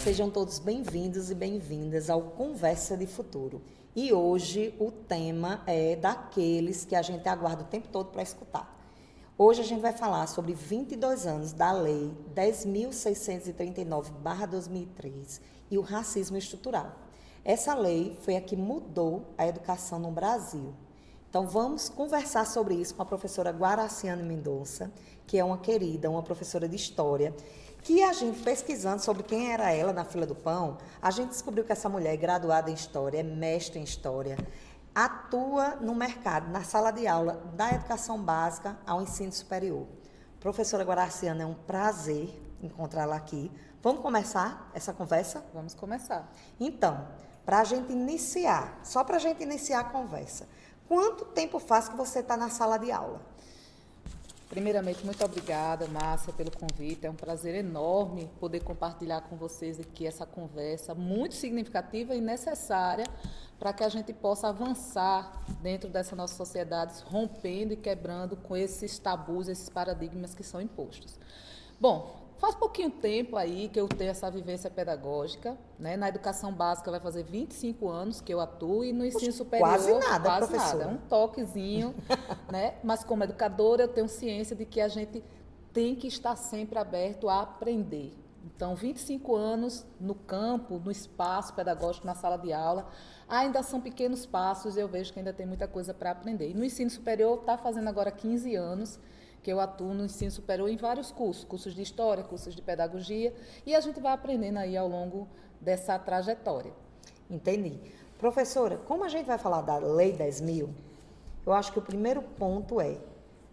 sejam todos bem-vindos e bem-vindas ao Conversa de Futuro. E hoje o tema é daqueles que a gente aguarda o tempo todo para escutar. Hoje a gente vai falar sobre 22 anos da Lei 10.639/2003 e o racismo estrutural. Essa lei foi a que mudou a educação no Brasil. Então vamos conversar sobre isso com a professora Guaraciane Mendonça, que é uma querida, uma professora de História, que a gente, pesquisando sobre quem era ela na fila do pão, a gente descobriu que essa mulher é graduada em História, é mestre em História, atua no mercado, na sala de aula, da educação básica ao ensino superior. Professora Guaraciane, é um prazer encontrá-la aqui. Vamos começar essa conversa? Vamos começar. Então, para a gente iniciar, só para a gente iniciar a conversa, quanto tempo faz que você está na sala de aula? Primeiramente, muito obrigada, Márcia, pelo convite. É um prazer enorme poder compartilhar com vocês aqui essa conversa muito significativa e necessária para que a gente possa avançar dentro dessa nossa sociedade, rompendo e quebrando com esses tabus, esses paradigmas que são impostos. Bom, faz pouquinho tempo aí que eu tenho essa vivência pedagógica, né? Na educação básica vai fazer 25 anos que eu atuo e no ensino superior quase nada, professora. nada, um toquezinho, né? Mas como educadora eu tenho ciência de que a gente tem que estar sempre aberto a aprender. Então, 25 anos no campo, no espaço pedagógico, na sala de aula, ainda são pequenos passos, eu vejo que ainda tem muita coisa para aprender. E no ensino superior está fazendo agora 15 anos que eu atuo no ensino superior em vários cursos, cursos de História, cursos de Pedagogia, e a gente vai aprendendo aí ao longo dessa trajetória. Entendi. Professora, como a gente vai falar da Lei 10.000, eu acho que o primeiro ponto é,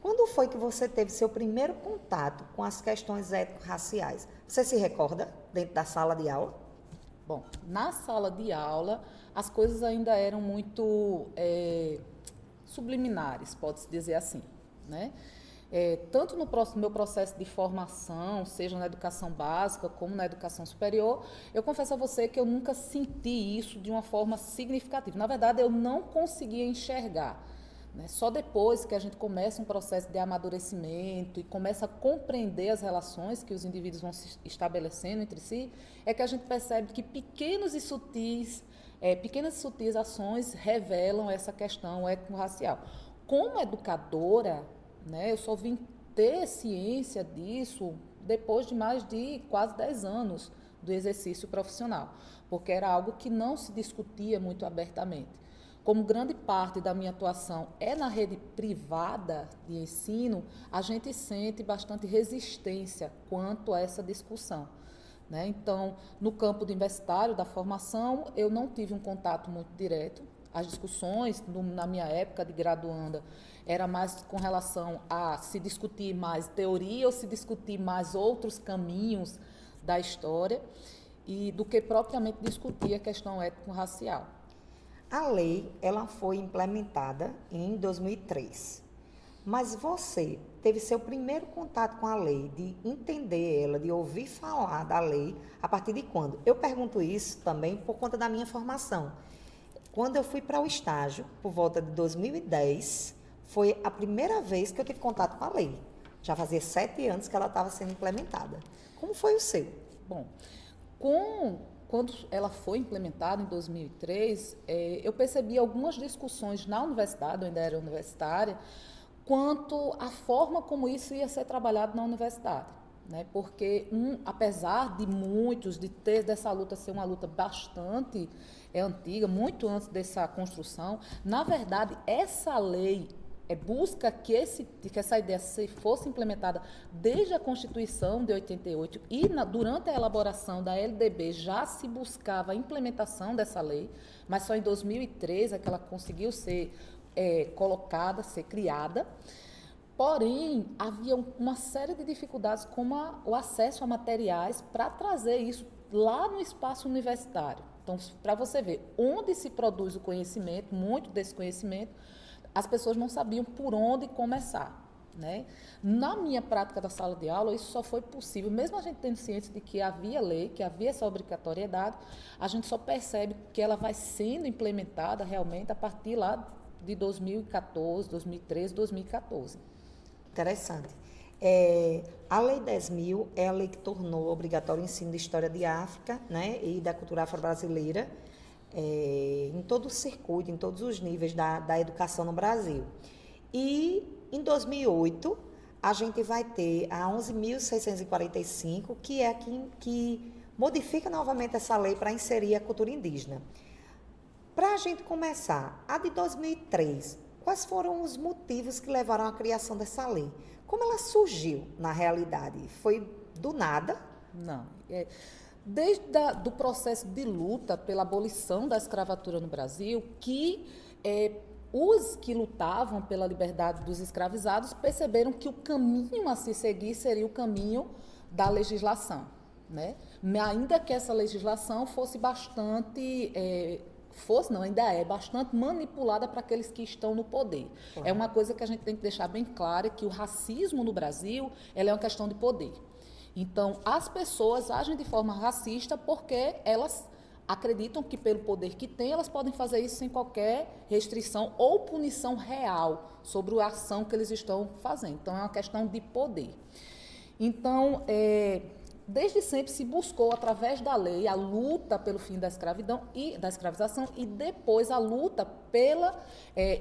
quando foi que você teve seu primeiro contato com as questões étnico-raciais? Você se recorda dentro da sala de aula? Bom, na sala de aula, as coisas ainda eram muito subliminares, pode-se dizer assim, né? Tanto no meu processo de formação, seja na educação básica como na educação superior, eu confesso a você que eu nunca senti isso de uma forma significativa. Na verdade, eu não conseguia enxergar, né? Só depois que a gente começa um processo de amadurecimento e começa a compreender as relações que os indivíduos vão se estabelecendo entre si, é que a gente percebe que pequenas e sutis ações revelam essa questão étnico-racial. Como educadora, né, eu só vim ter ciência disso depois de mais de quase 10 anos do exercício profissional, porque era algo que não se discutia muito abertamente. Como grande parte da minha atuação é na rede privada de ensino, a gente sente bastante resistência quanto a essa discussão, né? Então, no campo universitário da formação, eu não tive um contato muito direto. As discussões, na minha época de graduanda, era mais com relação a se discutir mais teoria ou se discutir mais outros caminhos da história, e do que propriamente discutir a questão étnico-racial. A lei, ela foi implementada em 2003. Mas você teve seu primeiro contato com a lei, de entender ela, de ouvir falar da lei, a partir de quando? Eu pergunto isso também por conta da minha formação. Quando eu fui para o estágio, por volta de 2010, foi a primeira vez que eu tive contato com a lei. Já fazia 7 anos que ela estava sendo implementada. Como foi o seu? Bom, quando ela foi implementada em 2003, eu percebi algumas discussões na universidade, eu ainda era universitária, quanto à forma como isso ia ser trabalhado na universidade, né? Porque, apesar de muitos, dessa luta ser uma luta bastante antiga, muito antes dessa construção, na verdade, essa lei busca que essa ideia fosse implementada desde a Constituição de 88 e durante a elaboração da LDB já se buscava a implementação dessa lei, mas só em 2013 é que ela conseguiu ser colocada, ser criada. Porém, havia uma série de dificuldades, como o acesso a materiais para trazer isso lá no espaço universitário. Então, para você ver, onde se produz o conhecimento, muito desse conhecimento, as pessoas não sabiam por onde começar, né? Na minha prática da sala de aula, isso só foi possível, mesmo a gente tendo ciência de que havia lei, que havia essa obrigatoriedade, a gente só percebe que ela vai sendo implementada realmente a partir lá de 2014, 2013, 2014. Interessante. A Lei 10.000 é a lei que tornou obrigatório o ensino de História de África, né, e da cultura afro-brasileira em todo o circuito, em todos os níveis da educação no Brasil. E, em 2008, a gente vai ter a 11.645, que é a que modifica novamente essa lei para inserir a cultura indígena. Para a gente começar, a de 2003, quais foram os motivos que levaram à criação dessa lei? Como ela surgiu, na realidade? Foi do nada? Não. Desde do processo de luta pela abolição da escravatura no Brasil, que os que lutavam pela liberdade dos escravizados perceberam que o caminho a se seguir seria o caminho da legislação, né? Ainda que essa legislação fosse bastante... ainda é bastante manipulada para aqueles que estão no poder. Uhum. É uma coisa que a gente tem que deixar bem clara, que o racismo no Brasil, ela é uma questão de poder. Então, as pessoas agem de forma racista porque elas acreditam que, pelo poder que têm, elas podem fazer isso sem qualquer restrição ou punição real sobre a ação que eles estão fazendo. Então, é uma questão de poder. Então, desde sempre se buscou, através da lei, a luta pelo fim da escravidão e da escravização e depois a luta pela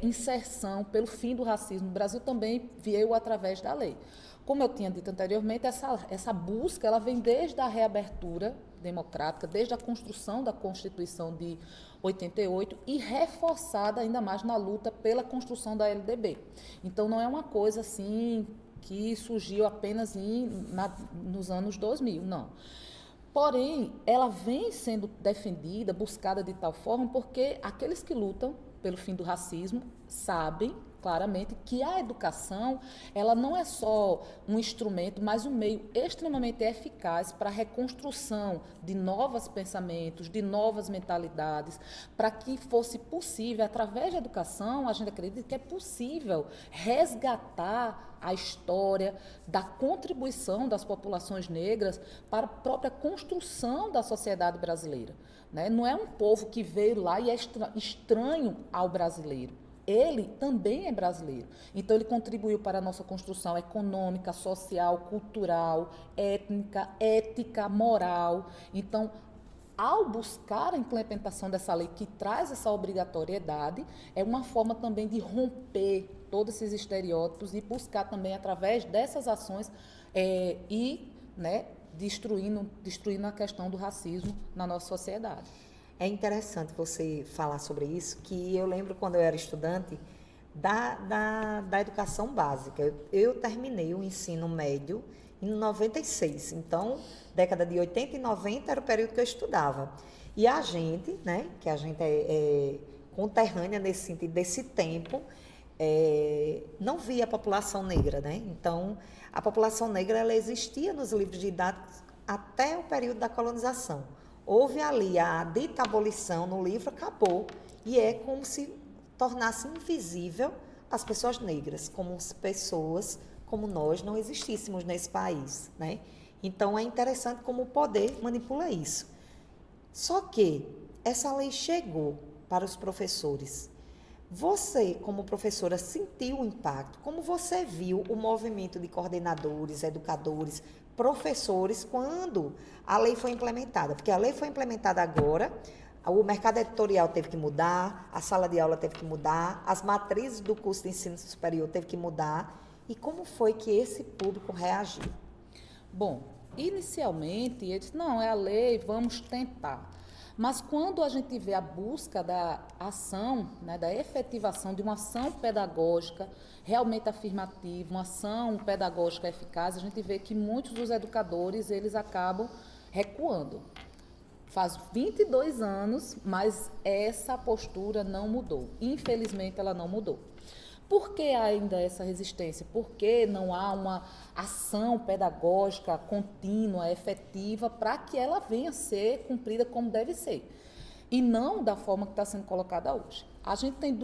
inserção, pelo fim do racismo no Brasil também veio através da lei. Como eu tinha dito anteriormente, essa busca ela vem desde a reabertura democrática, desde a construção da Constituição de 88 e reforçada ainda mais na luta pela construção da LDB. Então, não é uma coisa assim que surgiu apenas nos anos 2000, não. Porém, ela vem sendo defendida, buscada de tal forma, porque aqueles que lutam pelo fim do racismo sabem claramente que a educação, ela não é só um instrumento, mas um meio extremamente eficaz para a reconstrução de novos pensamentos, de novas mentalidades, para que fosse possível, através da educação, a gente acredita que é possível resgatar a história da contribuição das populações negras para a própria construção da sociedade brasileira, né? Não é um povo que veio lá e é estranho ao brasileiro. Ele também é brasileiro. Então, ele contribuiu para a nossa construção econômica, social, cultural, étnica, ética, moral. Então, ao buscar a implementação dessa lei que traz essa obrigatoriedade, é uma forma também de romper todos esses estereótipos e buscar também, através dessas ações, destruindo a questão do racismo na nossa sociedade. É interessante você falar sobre isso, que eu lembro quando eu era estudante da educação básica. Eu terminei o ensino médio em 96, então, década de 80 e 90 era o período que eu estudava. E a gente, né, que a gente é conterrânea nesse sentido, desse tempo, não via a população negra, né? Então, a população negra ela existia nos livros didáticos até o período da colonização. Houve ali a dita abolição no livro, acabou, e é como se tornasse invisível as pessoas negras, como pessoas como nós não existíssemos nesse país, né? Então, é interessante como o poder manipula isso. Só que essa lei chegou para os professores. Você, como professora, sentiu o impacto? Como você viu o movimento de coordenadores, educadores, professores, quando a lei foi implementada? Porque a lei foi implementada agora, o mercado editorial teve que mudar, a sala de aula teve que mudar, as matrizes do curso de ensino superior teve que mudar. E como foi que esse público reagiu? Bom, inicialmente, ele disse, não, é a lei, vamos tentar. Mas quando a gente vê a busca da ação, né, da efetivação de uma ação pedagógica realmente afirmativa, uma ação pedagógica eficaz, a gente vê que muitos dos educadores, eles acabam recuando. Faz 22 anos, mas essa postura não mudou. Infelizmente, ela não mudou. Por que há ainda essa resistência? Por que não há uma ação pedagógica contínua, efetiva, para que ela venha a ser cumprida como deve ser? E não da forma que está sendo colocada hoje. A gente tem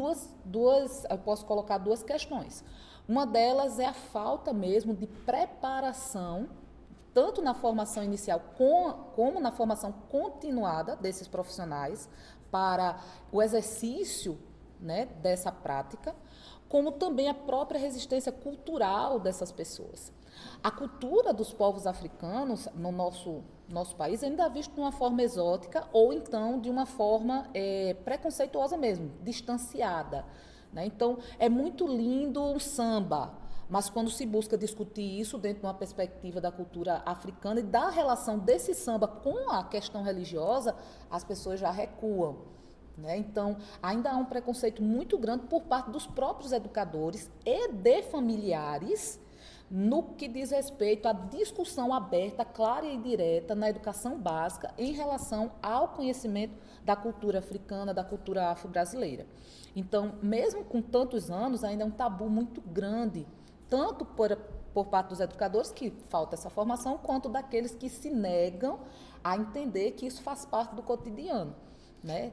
eu posso colocar duas questões. Uma delas é a falta mesmo de preparação, tanto na formação inicial como na formação continuada desses profissionais, para o exercício, né, dessa prática, como também a própria resistência cultural dessas pessoas. A cultura dos povos africanos no nosso país ainda é vista de uma forma exótica ou então de uma forma preconceituosa mesmo, distanciada, né? Então, é muito lindo o samba, mas quando se busca discutir isso dentro de uma perspectiva da cultura africana e da relação desse samba com a questão religiosa, as pessoas já recuam, né? Então, ainda há um preconceito muito grande por parte dos próprios educadores e de familiares no que diz respeito à discussão aberta, clara e direta na educação básica em relação ao conhecimento da cultura africana, da cultura afro-brasileira. Então, mesmo com tantos anos, ainda é um tabu muito grande, tanto por parte dos educadores, que falta essa formação, quanto daqueles que se negam a entender que isso faz parte do cotidiano, né?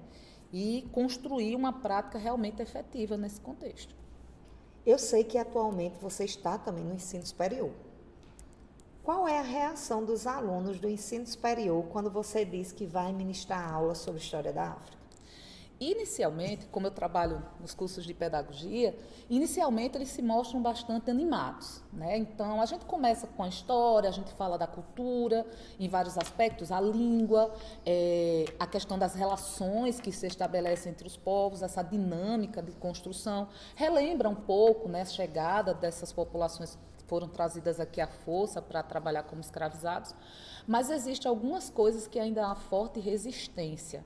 E construir uma prática realmente efetiva nesse contexto. Eu sei que atualmente você está também no ensino superior. Qual é a reação dos alunos do ensino superior quando você diz que vai ministrar aula sobre história da África? Inicialmente, como eu trabalho nos cursos de pedagogia, inicialmente eles se mostram bastante animados, né? Então, a gente começa com a história, a gente fala da cultura, em vários aspectos, a língua, a questão das relações que se estabelecem entre os povos, essa dinâmica de construção. Relembra um pouco, né, a chegada dessas populações que foram trazidas aqui à força para trabalhar como escravizados, mas existem algumas coisas que ainda há forte resistência,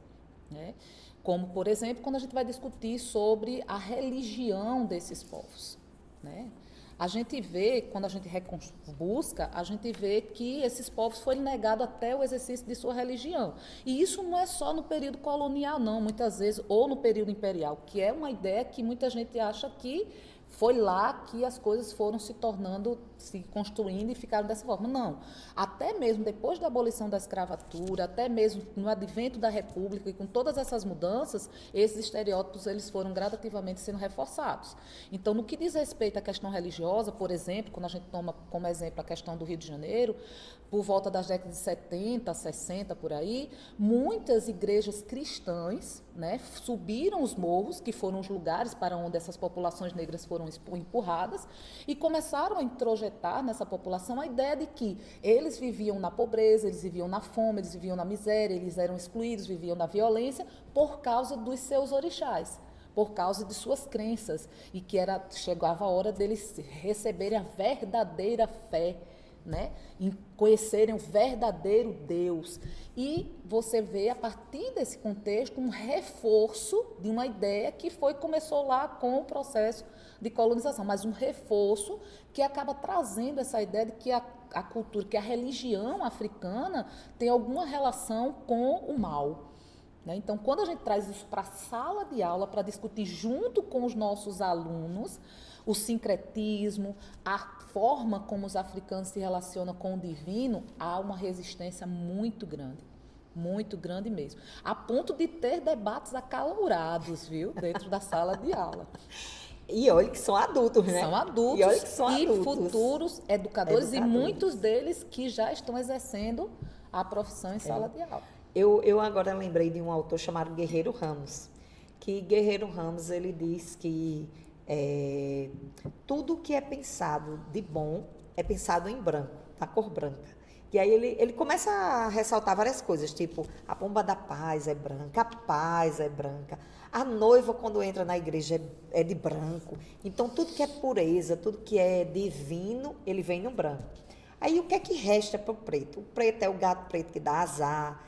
né? Como, por exemplo, quando a gente vai discutir sobre a religião desses povos, né? A gente vê, quando a gente busca, a gente vê que esses povos foram negados até o exercício de sua religião. E isso não é só no período colonial, não, muitas vezes, ou no período imperial, que é uma ideia que muita gente acha que foi lá que as coisas foram se tornando, se construindo e ficaram dessa forma. Não. Até mesmo depois da abolição da escravatura, até mesmo no advento da República e com todas essas mudanças, esses estereótipos eles foram gradativamente sendo reforçados. Então, no que diz respeito à questão religiosa, por exemplo, quando a gente toma como exemplo a questão do Rio de Janeiro, por volta das décadas de 70, 60, por aí, muitas igrejas cristãs, né, subiram os morros, que foram os lugares para onde essas populações negras foram empurradas, e começaram a introjetar nessa população a ideia de que eles viviam na pobreza, eles viviam na fome, eles viviam na miséria, eles eram excluídos, viviam na violência, por causa dos seus orixás, por causa de suas crenças, e que chegava a hora deles receberem a verdadeira fé, né? Em conhecerem o verdadeiro Deus. E você vê, a partir desse contexto, um reforço de uma ideia que começou lá com o processo de colonização, mas um reforço que acaba trazendo essa ideia de que a cultura, que a religião africana tem alguma relação com o mal. Então, quando a gente traz isso para a sala de aula, para discutir junto com os nossos alunos, o sincretismo, a forma como os africanos se relacionam com o divino, há uma resistência muito grande mesmo, a ponto de ter debates acalorados, viu, dentro da sala de aula. E olha que são adultos, né? São adultos e, olha que são e adultos. futuros educadores, e muitos deles que já estão exercendo a profissão em sala de aula. Eu agora lembrei de um autor chamado Guerreiro Ramos, que Guerreiro Ramos, ele diz que tudo que é pensado de bom é pensado em branco, na cor branca. E aí ele começa a ressaltar várias coisas, tipo, a pomba da paz é branca, a paz é branca, a noiva quando entra na igreja é de branco. Então, tudo que é pureza, tudo que é divino, ele vem no branco. Aí, o que é que resta para o preto? O preto é o gato preto que dá azar,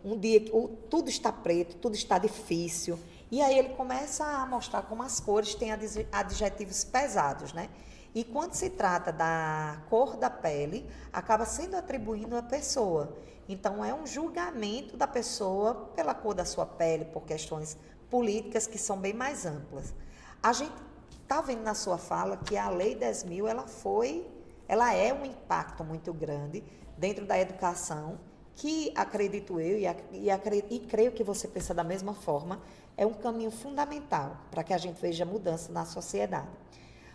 um dia tudo está preto, tudo está difícil. E aí ele começa a mostrar como as cores têm adjetivos pesados, né? E quando se trata da cor da pele, acaba sendo atribuído à pessoa. Então, é um julgamento da pessoa pela cor da sua pele, por questões políticas que são bem mais amplas. A gente está vendo na sua fala que a Lei 10.000, ela é um impacto muito grande dentro da educação, que acredito eu e creio que você pensa da mesma forma, é um caminho fundamental para que a gente veja mudança na sociedade.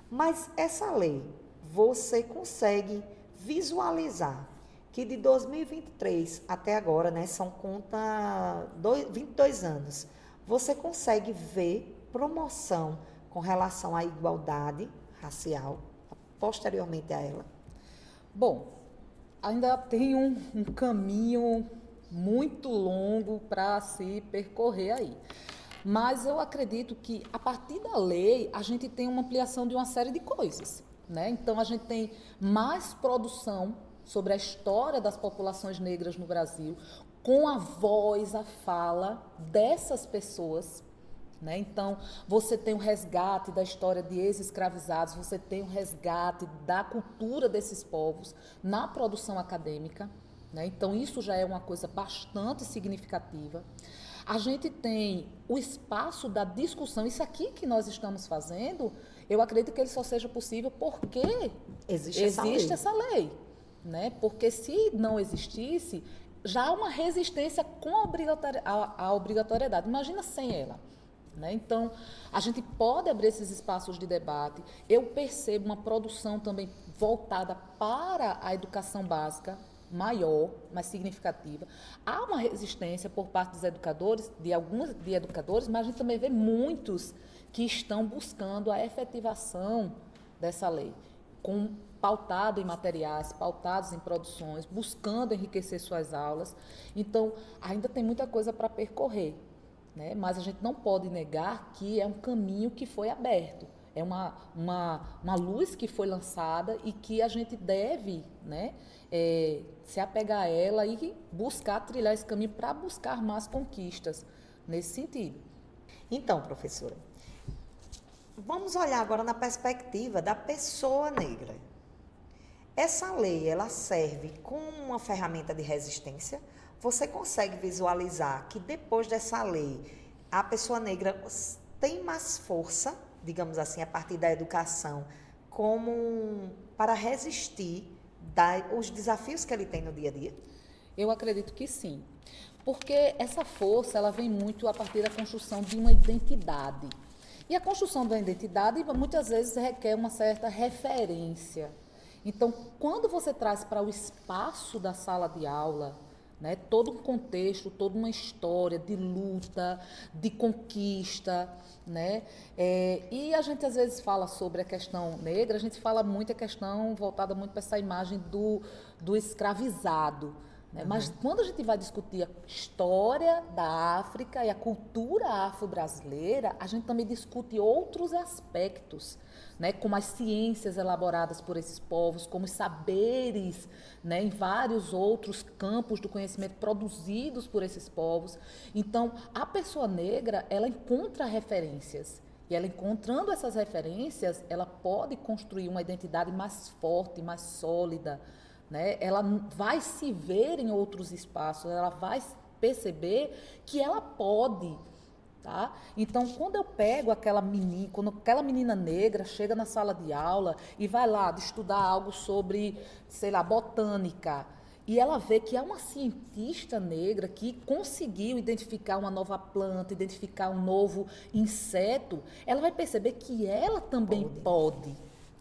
Mas essa lei, você consegue visualizar que de 2023 até agora, né, são 22 anos, você consegue ver promoção com relação à igualdade racial, posteriormente a ela? Bom, ainda tem um caminho muito longo para se percorrer aí. Mas eu acredito que, a partir da lei, a gente tem uma ampliação de uma série de coisas, né? Então, a gente tem mais produção sobre a história das populações negras no Brasil, com a voz, a fala dessas pessoas, né? Então, você tem o resgate da história de ex-escravizados, você tem o resgate da cultura desses povos na produção acadêmica, né? Então, isso já é uma coisa bastante significativa. A gente tem o espaço da discussão. Isso aqui que nós estamos fazendo, eu acredito que ele só seja possível porque existe essa lei, né? Porque se não existisse, já há uma resistência com a obrigatoriedade. Imagina sem ela. Né? Então, a gente pode abrir esses espaços de debate. Eu percebo uma produção também voltada para a educação básica, maior, mais significativa. Há uma resistência por parte dos educadores, de alguns educadores, mas a gente também vê muitos que estão buscando a efetivação dessa lei, pautado em materiais, pautados em produções, buscando enriquecer suas aulas. Então, ainda tem muita coisa para percorrer, né? Mas a gente não pode negar que é um caminho que foi aberto. É uma luz que foi lançada e que a gente deve, né, se apegar a ela e buscar trilhar esse caminho para buscar mais conquistas nesse sentido. Então, professora, vamos olhar agora na perspectiva da pessoa negra. Essa lei, ela serve como uma ferramenta de resistência? Você consegue visualizar que depois dessa lei, a pessoa negra tem mais força, digamos assim, a partir da educação, para resistir os desafios que ele tem no dia a dia? Eu acredito que sim, porque essa força ela vem muito a partir da construção de uma identidade. E a construção da identidade muitas vezes requer uma certa referência. Então, quando você traz para o espaço da sala de aula, né, todo um contexto, toda uma história de luta, de conquista, né? E a gente às vezes fala sobre a questão negra, a gente fala muito a questão voltada muito para essa imagem do escravizado, né? Mas quando a gente vai discutir a história da África e a cultura afro-brasileira, a gente também discute outros aspectos, né, como as ciências elaboradas por esses povos, como os saberes, né, em vários outros campos do conhecimento produzidos por esses povos. Então, a pessoa negra, ela encontra referências. E ela encontrando essas referências, ela pode construir uma identidade mais forte, mais sólida, né? Ela vai se ver em outros espaços, ela vai perceber que ela pode. Tá? Então, quando eu pego quando aquela menina negra chega na sala de aula e vai lá estudar algo sobre, sei lá, botânica, e ela vê que é uma cientista negra que conseguiu identificar uma nova planta, identificar um novo inseto, ela vai perceber que ela também pode.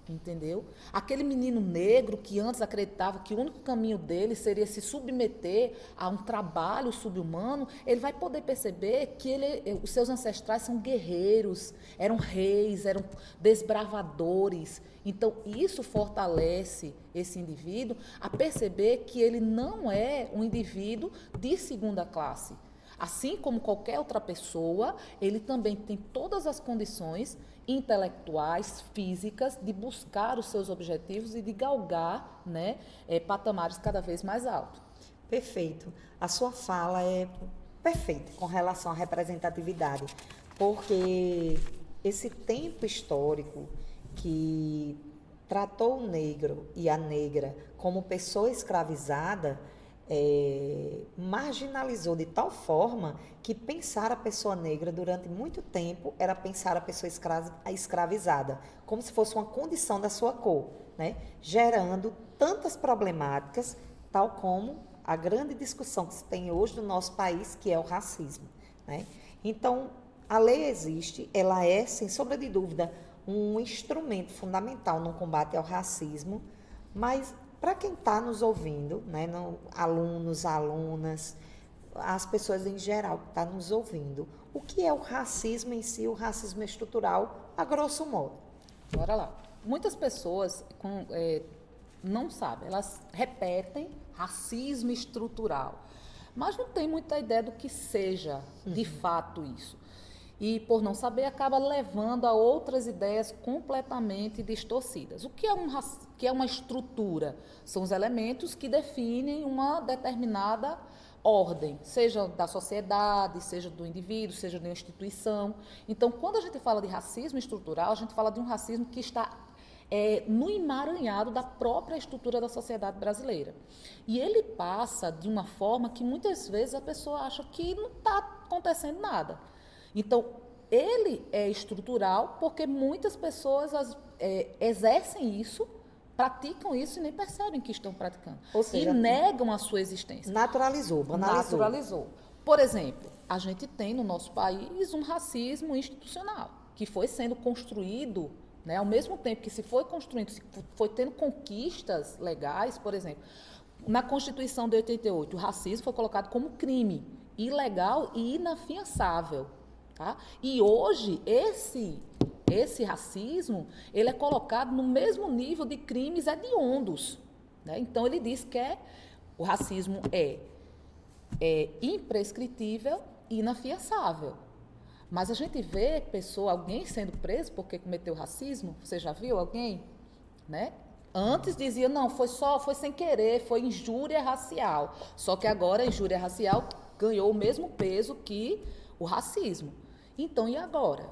Entendeu? Aquele menino negro que antes acreditava que o único caminho dele seria se submeter a um trabalho subhumano, ele vai poder perceber que os seus ancestrais são guerreiros, eram reis, eram desbravadores. Então, isso fortalece esse indivíduo a perceber que ele não é um indivíduo de segunda classe. Assim como qualquer outra pessoa, ele também tem todas as condições intelectuais, físicas, de buscar os seus objetivos e de galgar, né, patamares cada vez mais altos. Perfeito. A sua fala é perfeita com relação à representatividade, porque esse tempo histórico que tratou o negro e a negra como pessoa escravizada, marginalizou de tal forma que pensar a pessoa negra durante muito tempo era pensar a pessoa escravizada, como se fosse uma condição da sua cor, né? Gerando tantas problemáticas, tal como a grande discussão que se tem hoje no nosso país, que é o racismo, né? Então, a lei existe, ela é, sem sombra de dúvida, um instrumento fundamental no combate ao racismo, mas para quem está nos ouvindo, né, alunos, alunas, as pessoas em geral que estão nos ouvindo, o que é o racismo em si, o racismo estrutural, a grosso modo? Bora lá. muitas pessoas não sabem, elas repetem racismo estrutural, mas não tem muita ideia do que seja de fato isso. E, por não saber, acaba levando a outras ideias completamente distorcidas. O que é uma estrutura? São os elementos que definem uma determinada ordem, seja da sociedade, seja do indivíduo, seja de uma instituição. Então, quando a gente fala de racismo estrutural, a gente fala de um racismo que está no emaranhado da própria estrutura da sociedade brasileira. E ele passa de uma forma que muitas vezes a pessoa acha que não está acontecendo nada. Então, ele é estrutural porque muitas pessoas exercem isso, praticam isso e nem percebem que estão praticando. Ou seja, e negam a sua existência. Naturalizou, banalizou. Naturalizou. Por exemplo, a gente tem no nosso país um racismo institucional, que foi sendo construído, né, ao mesmo tempo que se foi construindo, se foi tendo conquistas legais, por exemplo, na Constituição de 88, o racismo foi colocado como crime ilegal e inafiançável. Tá? E hoje, esse racismo, ele é colocado no mesmo nível de crimes hediondos. Né? Então, ele diz que o racismo é imprescritível e inafiançável. Mas a gente vê alguém sendo preso porque cometeu racismo. Você já viu alguém? Né? Antes dizia, não, foi sem querer, foi injúria racial. Só que agora a injúria racial ganhou o mesmo peso que o racismo. Então, e agora?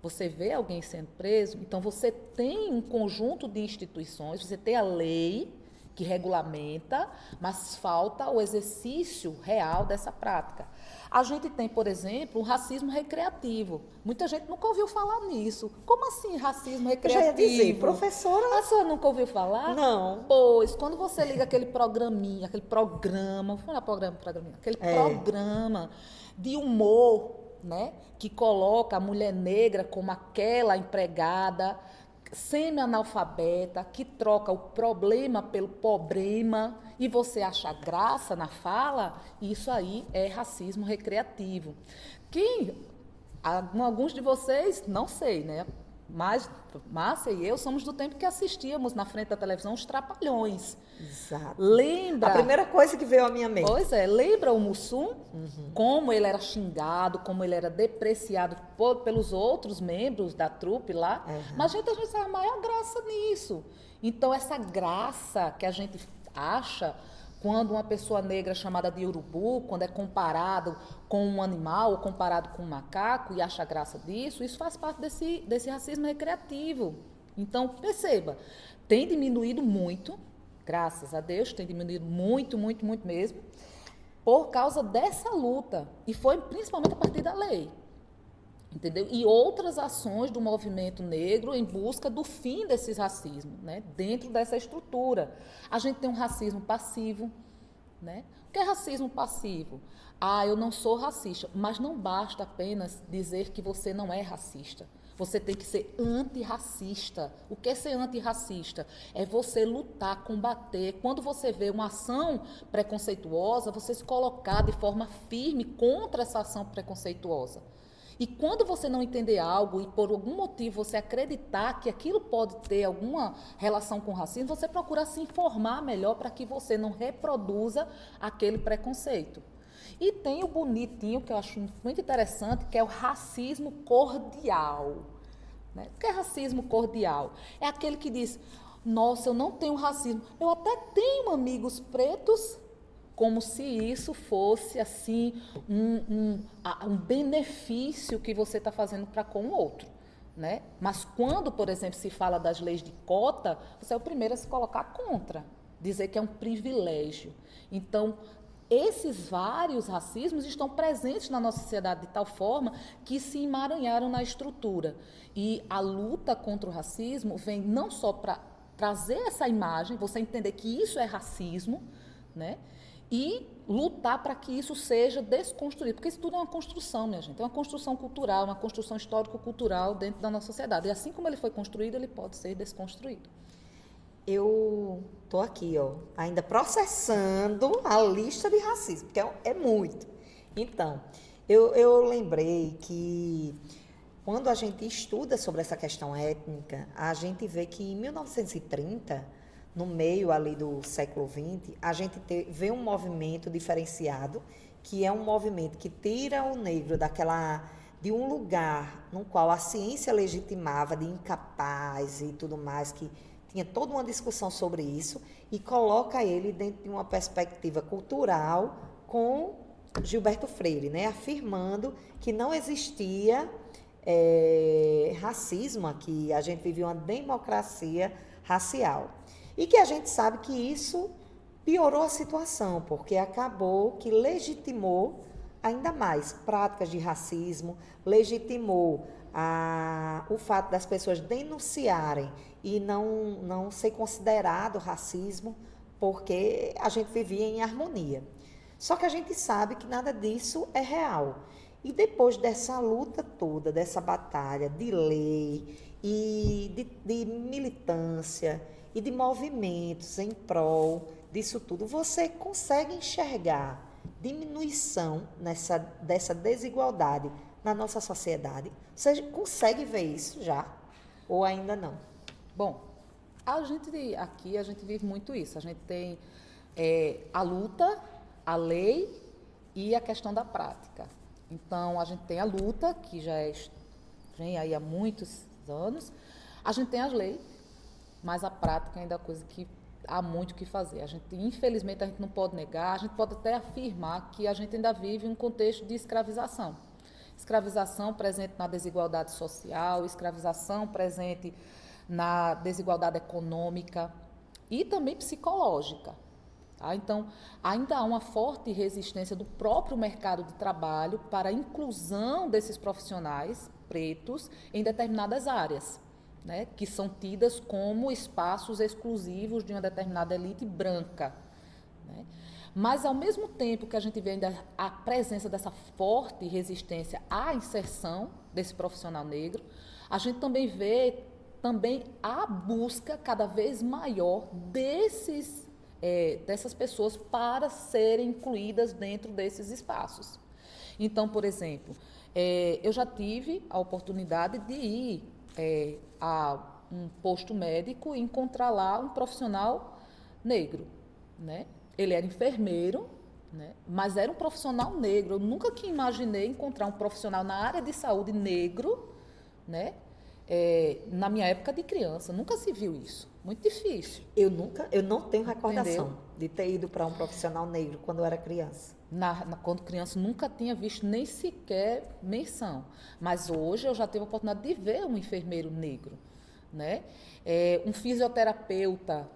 Você vê alguém sendo preso? Então, você tem um conjunto de instituições, você tem a lei que regulamenta, mas falta o exercício real dessa prática. A gente tem, por exemplo, um racismo recreativo. Muita gente nunca ouviu falar nisso. Como assim racismo recreativo? Eu já ia dizer, professora... A senhora nunca ouviu falar? Não. Pois, quando você liga aquele programa, programa de humor, né, que coloca a mulher negra como aquela empregada semi-analfabeta, que troca o problema pelo problema e você acha graça na fala, isso aí é racismo recreativo. Alguns de vocês, não sei, né? Mas Márcia e eu somos do tempo que assistíamos na frente da televisão os Trapalhões. Exato. Lembra? A primeira coisa que veio à minha mente. Pois é, lembra o Mussum? Como ele era xingado, como ele era depreciado pelos outros membros da trupe lá. Mas a gente sabe a maior graça nisso. Então, essa graça que a gente acha quando uma pessoa negra chamada de urubu, quando é comparado com um animal ou comparado com um macaco e acha graça disso, isso faz parte desse racismo recreativo. Então, perceba, tem diminuído muito, graças a Deus, tem diminuído muito, muito, muito mesmo, por causa dessa luta. E foi principalmente a partir da lei. Entendeu? E outras ações do movimento negro em busca do fim desses racismos, né? Dentro dessa estrutura. A gente tem um racismo passivo. Né? O que é racismo passivo? Eu não sou racista, mas não basta apenas dizer que você não é racista. Você tem que ser antirracista. O que é ser antirracista? É você lutar, combater. Quando você vê uma ação preconceituosa, você se colocar de forma firme contra essa ação preconceituosa. E quando você não entender algo e por algum motivo você acreditar que aquilo pode ter alguma relação com racismo, você procura se informar melhor para que você não reproduza aquele preconceito. E tem o bonitinho, que eu acho muito interessante, que é o racismo cordial. Né? O que é racismo cordial? É aquele que diz, nossa, eu não tenho racismo, eu até tenho amigos pretos, como se isso fosse assim um benefício que você está fazendo para com o outro. Né? Mas quando, por exemplo, se fala das leis de cota, você é o primeiro a se colocar contra, dizer que é um privilégio. Então, esses vários racismos estão presentes na nossa sociedade de tal forma que se emaranharam na estrutura. E a luta contra o racismo vem não só para trazer essa imagem, você entender que isso é racismo, né? E lutar para que isso seja desconstruído, porque isso tudo é uma construção, minha gente, é uma construção cultural, uma construção histórico-cultural dentro da nossa sociedade. E assim como ele foi construído, ele pode ser desconstruído. Eu estou aqui, ainda processando a lista de racismo, porque é muito. Então, eu lembrei que quando a gente estuda sobre essa questão étnica, a gente vê que em 1930, no meio ali do século XX, a gente vê um movimento diferenciado, que é um movimento que tira o negro de um lugar no qual a ciência legitimava de incapaz e tudo mais, que tinha toda uma discussão sobre isso, e coloca ele dentro de uma perspectiva cultural com Gilberto Freire, né? Afirmando que não existia racismo aqui, a gente vivia uma democracia racial. E que a gente sabe que isso piorou a situação, porque acabou que legitimou ainda mais práticas de racismo, legitimou o fato das pessoas denunciarem e não ser considerado racismo, porque a gente vivia em harmonia. Só que a gente sabe que nada disso é real. E depois dessa luta toda, dessa batalha de lei e de militância e de movimentos em prol disso tudo, você consegue enxergar diminuição dessa desigualdade na nossa sociedade? Você consegue ver isso já? Ou ainda não? Bom, a gente vive muito isso. A gente tem a luta, a lei e a questão da prática. Então, a gente tem a luta, que vem aí há muitos anos. A gente tem as leis, mas a prática ainda é coisa que há muito o que fazer. Infelizmente, a gente não pode negar, a gente pode até afirmar que a gente ainda vive um contexto de escravização. Escravização presente na desigualdade social, escravização presente na desigualdade econômica e também psicológica. Tá? Então, ainda há uma forte resistência do próprio mercado de trabalho para a inclusão desses profissionais pretos em determinadas áreas, né, que são tidas como espaços exclusivos de uma determinada elite branca. Né? Mas, ao mesmo tempo que a gente vê ainda a presença dessa forte resistência à inserção desse profissional negro, a gente também vê a busca cada vez maior dessas pessoas para serem incluídas dentro desses espaços. Então, por exemplo, eu já tive a oportunidade de ir a um posto médico e encontrar lá um profissional negro, né? Ele era enfermeiro, né? Mas era um profissional negro. Eu nunca que imaginei encontrar um profissional na área de saúde negro, né? Na minha época de criança, nunca se viu isso. Muito difícil. Eu não tenho recordação Entendeu? de ter ido para um profissional negro quando eu era criança. Quando criança, nunca tinha visto nem sequer menção. Mas hoje eu já tive a oportunidade de ver um enfermeiro negro, né? Um fisioterapeuta,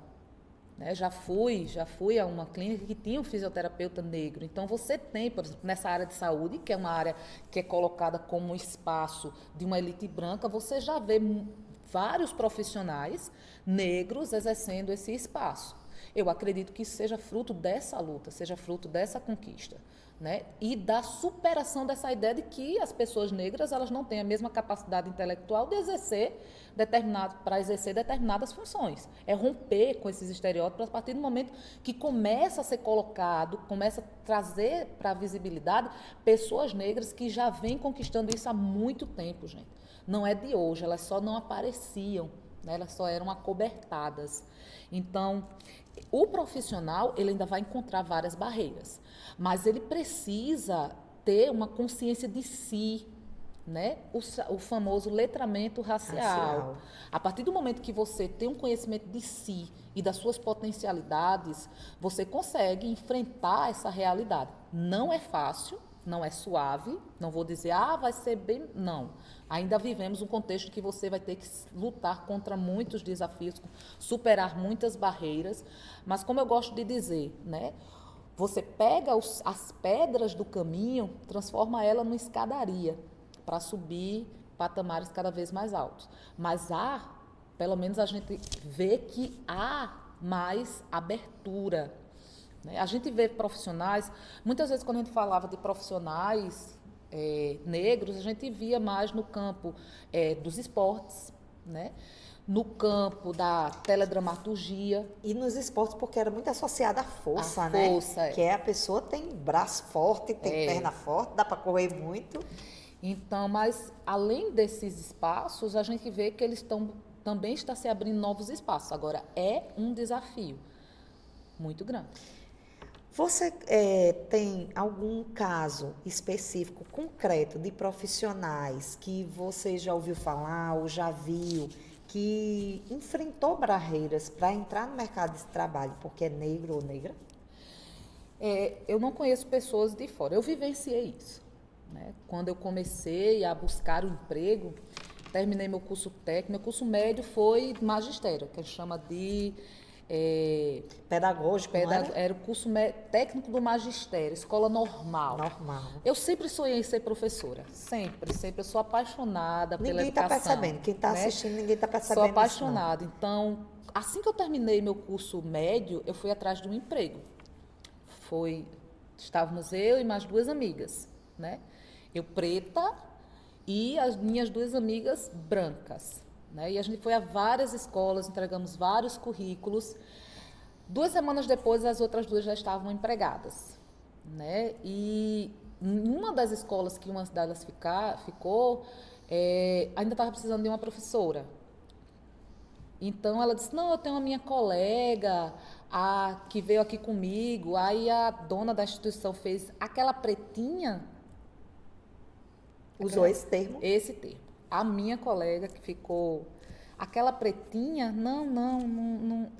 né? Já fui a uma clínica que tinha um fisioterapeuta negro. Então, você tem, por exemplo, nessa área de saúde, que é uma área que é colocada como um espaço de uma elite branca, você já vê vários profissionais negros exercendo esse espaço. Eu acredito que isso seja fruto dessa luta, seja fruto dessa conquista, né? E da superação dessa ideia de que as pessoas negras elas não têm a mesma capacidade intelectual de para exercer determinadas funções. É romper com esses estereótipos a partir do momento que começa a ser colocado, começa a trazer para a visibilidade pessoas negras que já vêm conquistando isso há muito tempo, gente. Não é de hoje, elas só não apareciam, né? Elas só eram acobertadas. Então, o profissional, ele ainda vai encontrar várias barreiras, mas ele precisa ter uma consciência de si, né? O famoso letramento racial. A partir do momento que você tem um conhecimento de si e das suas potencialidades, você consegue enfrentar essa realidade. Não é fácil, não é suave, não vou dizer, vai ser bem... Não. Ainda vivemos um contexto que você vai ter que lutar contra muitos desafios, superar muitas barreiras, mas como eu gosto de dizer, né? Você pega as pedras do caminho, transforma ela numa escadaria para subir patamares cada vez mais altos. Mas pelo menos a gente vê que há mais abertura. A gente vê profissionais, muitas vezes quando a gente falava de profissionais negros, a gente via mais no campo dos esportes, né? No campo da teledramaturgia. E nos esportes, porque era muito associada à força, Força, Que a pessoa tem braço forte, tem perna forte, dá para correr muito. Então, mas além desses espaços, a gente vê que eles também está se abrindo novos espaços. Agora, é um desafio muito grande. Você tem algum caso específico, concreto, de profissionais que você já ouviu falar ou já viu, que enfrentou barreiras para entrar no mercado de trabalho porque é negro ou negra? Eu não conheço pessoas de fora, eu vivenciei isso. Né? Quando eu comecei a buscar o emprego, terminei meu curso técnico, meu curso médio foi magistério, que a gente chama de... Pedagógico, não era o curso técnico do magistério, escola normal. Normal. Eu sempre sonhei em ser professora, sempre, sempre. Eu sou apaixonada pela Ninguém está educação. percebendo, quem está né? assistindo, ninguém está percebendo Sou isso, não. apaixonada. Então, assim que eu terminei meu curso médio, eu fui atrás de um emprego. Estávamos eu e mais duas amigas, né? Eu preta e as minhas duas amigas brancas. Né? E a gente foi a várias escolas, entregamos vários currículos. 2 semanas depois, as outras duas já estavam empregadas. Né? E em uma das escolas que uma delas ficou, ainda estava precisando de uma professora. Então, ela disse, não, eu tenho a minha colega que veio aqui comigo. Aí a dona da instituição fez aquela pretinha. Usou esse termo? Esse termo. A minha colega que ficou, aquela pretinha,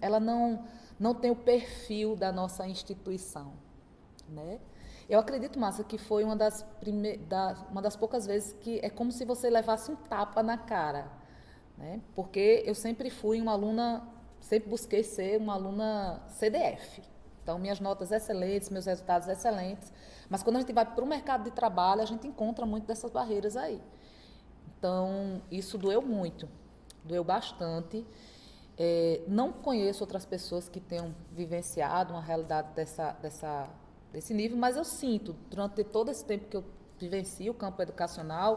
ela não tem o perfil da nossa instituição, né? Eu acredito, Márcia, que foi uma das poucas vezes que é como se você levasse um tapa na cara, né? Porque eu sempre fui uma aluna, sempre busquei ser uma aluna CDF. Então, minhas notas excelentes, meus resultados excelentes. Mas quando a gente vai para o mercado de trabalho, a gente encontra muito dessas barreiras aí. Então, isso doeu muito, doeu bastante. Não conheço outras pessoas que tenham vivenciado uma realidade desse nível, mas eu sinto, durante todo esse tempo que eu vivencio o campo educacional,